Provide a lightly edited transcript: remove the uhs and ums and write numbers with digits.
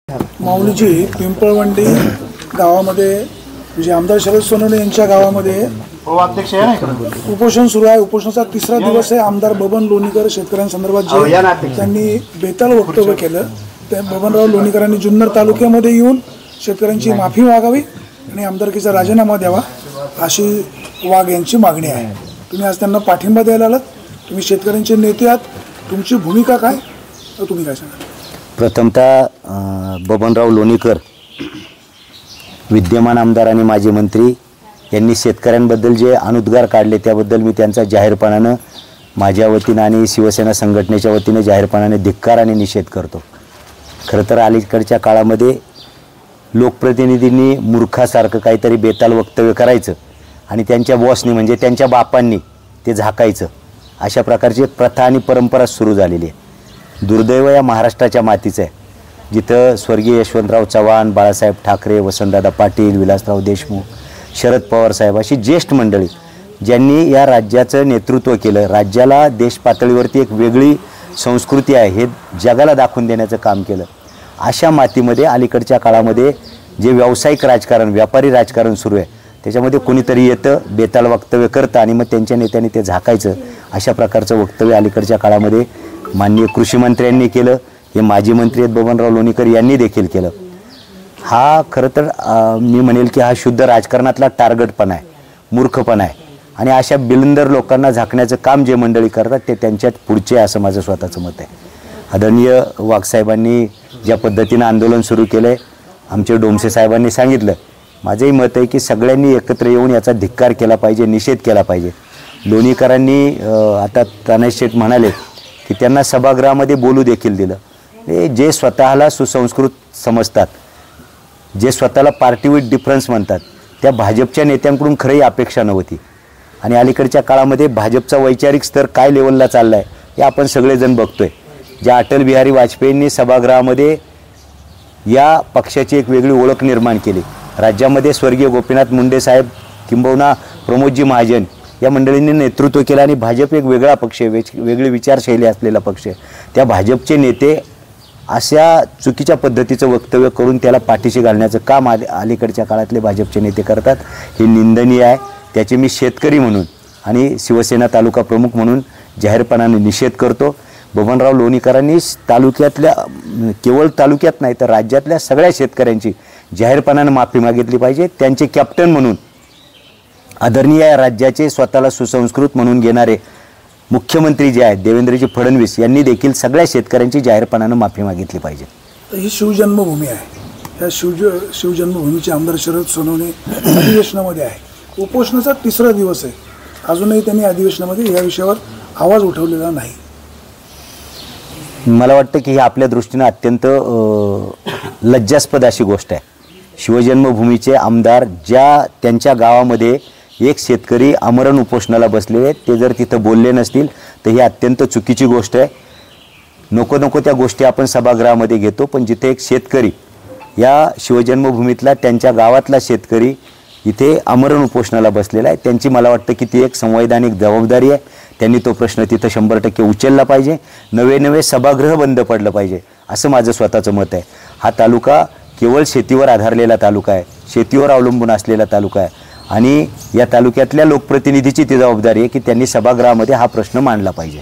माऊलीची पिंपळवंडी गावामध्ये म्हणजे आमदार शरद सोनवणे यांच्या गावामध्ये उपोषण सुरू आहे। उपोषणाचा तिसरा दिवस आहे। आमदार बबन लोणीकर शेतकऱ्यांसंदर्भात जे त्यांनी बेताल वक्तव्य केलं त्या बबनराव लोणीकरांनी जुन्नर तालुक्यामध्ये येऊन शेतकऱ्यांची माफी मागावी आणि आमदारकीचा राजीनामा द्यावा अशी वाघ यांची मागणी आहे। तुम्ही आज त्यांना पाठिंबा द्यायला आलात, तुम्ही शेतकऱ्यांचे नेते आहात, तुमची भूमिका काय तुम्ही काय सांगा? प्रथमतः बबनराव लोणीकर विद्यमान आमदार आणि माजी मंत्री यांनी शेतकऱ्यांबद्दल जे अनुद्गार काढले त्याबद्दल मी त्यांचा जाहीरपणाने माझ्या वतीने आणि शिवसेना संघटनेच्या वतीने जाहीरपणाने धिक्कार आणि निषेध करतो। खरं तर अलीकडच्या काळामध्ये लोकप्रतिनिधींनी मूर्खासारखं काहीतरी बेताल वक्तव्य करायचं आणि त्यांच्या बॉसनी म्हणजे त्यांच्या बापांनी ते झाकायचं, अशा प्रकारची प्रथा आणि परंपरा सुरू झालेली आहे। दुर्दैव या महाराष्ट्राच्या मातीचं आहे, जिथं स्वर्गीय यशवंतराव चव्हाण, बाळासाहेब ठाकरे, वसंतदादा पाटील, विलासराव देशमुख, शरद पवार साहेब अशी ज्येष्ठ मंडळी ज्यांनी या राज्याचं नेतृत्व केलं, राज्याला देश पातळीवरती एक वेगळी संस्कृती आहे हे जगाला दाखवून देण्याचं काम केलं। अशा मातीमध्ये अलीकडच्या काळामध्ये जे व्यावसायिक राजकारण, व्यापारी राजकारण सुरू आहे त्याच्यामध्ये कोणीतरी येतं, बेताल वक्तव्य करतं आणि मग त्यांच्या नेत्यांनी ते झाकायचं, अशा प्रकारचं वक्तव्य अलीकडच्या काळामध्ये माननीय कृषी मंत्र्यांनी केलं, हे माजी मंत्री आहेत बबनराव लोणीकर यांनी देखील केलं। हा खरं तर मी म्हणेल की हा शुद्ध राजकारणातला टार्गेटपणा आहे, मूर्खपणा आहे आणि अशा बिलंदर लोकांना झाकण्याचं काम जे मंडळी करतात ते त्यांच्यात पुढचे असं माझं स्वतःचं मत आहे। आदरणीय वाघसाहेबांनी ज्या पद्धतीनं आंदोलन सुरू केलं आहे, आमचे डोमसे साहेबांनी सांगितलं, माझंही मत आहे की सगळ्यांनी एकत्र येऊन याचा धिक्कार केला पाहिजे, निषेध केला पाहिजे। लोणीकरांनी आता तानाजी शेठ म्हणाले की त्यांना सभागृहामध्ये बोलू देखील दिलं। जे स्वतःला सुसंस्कृत समजतात, जे स्वतःला पार्टी विथ डिफरन्स म्हणतात, त्या भाजपच्या नेत्यांकडून खरंही अपेक्षा नव्हती आणि अलीकडच्या काळामध्ये भाजपचा वैचारिक स्तर काय लेवलला चालला आहे हे आपण सगळेजण बघतोय। ज्या अटल बिहारी वाजपेयींनी सभागृहामध्ये या पक्षाची एक वेगळी ओळख निर्माण केली, राज्यामध्ये स्वर्गीय गोपीनाथ मुंडे साहेब किंबहुना प्रमोदजी महाजन या मंडळींनी नेतृत्व केलं आणि भाजप एक वेगळा पक्ष आहे, वेगळी विचारशैली असलेला पक्ष आहे। त्या भाजपचे नेते अशा चुकीच्या पद्धतीचं वक्तव्य करून त्याला पाठीशी घालण्याचं काम अलीकडच्या काळातले भाजपचे नेते करतात, हे निंदनीय आहे। त्याचे मी शेतकरी म्हणून आणि शिवसेना तालुका प्रमुख म्हणून जाहीरपणाने निषेध करतो। बबनराव लोणीकरांनी तालुक्यातल्या, केवळ तालुक्यात नाही तर राज्यातल्या सगळ्या शेतकऱ्यांची जाहीरपणाने माफी मागितली पाहिजे। त्यांचे कॅप्टन म्हणून आदरणीय या राज्याचे स्वतःला सुसंस्कृत म्हणून घेणारे मुख्यमंत्री जे आहेत देवेंद्रजी फडणवीस यांनी देखील सगळ्या शेतकऱ्यांची जाहीरपणाने माफी मागितली पाहिजे। ही शिवजन्मभूमी आहे, या शिवजन्मभूमीचे आमदार शरद सोनवणे अधिवेशनामध्ये आहे। उपोषणाचा तिसरा दिवस आहे, अजूनही त्यांनी अधिवेशनामध्ये या विषयावर आवाज उठवलेला नाही। मला वाटतं की ही आपल्या दृष्टीने अत्यंत लज्जास्पद अशी गोष्ट आहे। शिवजन्मभूमीचे आमदार ज्या त्यांच्या गावामध्ये एक शेतकरी आमरण उपोषणाला बसलेले आहेत, ते जर तिथं बोलले नसतील तर ही अत्यंत चुकीची गोष्ट आहे। नको नको त्या गोष्टी आपण सभागृहामध्ये घेतो, पण जिथे एक शेतकरी, या शिवजन्मभूमीतला त्यांच्या गावातला शेतकरी इथे आमरण उपोषणाला बसलेला आहे, त्यांची मला वाटतं की ती एक संवैधानिक जबाबदारी आहे। त्यांनी तो प्रश्न तिथं 100% उचलला पाहिजे, नवे सभागृह बंद पडलं पाहिजे असं माझं स्वतःचं मत आहे। हा तालुका केवळ शेतीवर आधारलेला तालुका आहे, शेतीवर अवलंबून असलेला तालुका आहे आणि या तालुक्यातल्या लोकप्रतिनिधीची ती जबाबदारी आहे की त्यांनी सभागृहामध्ये हा प्रश्न मांडला पाहिजे।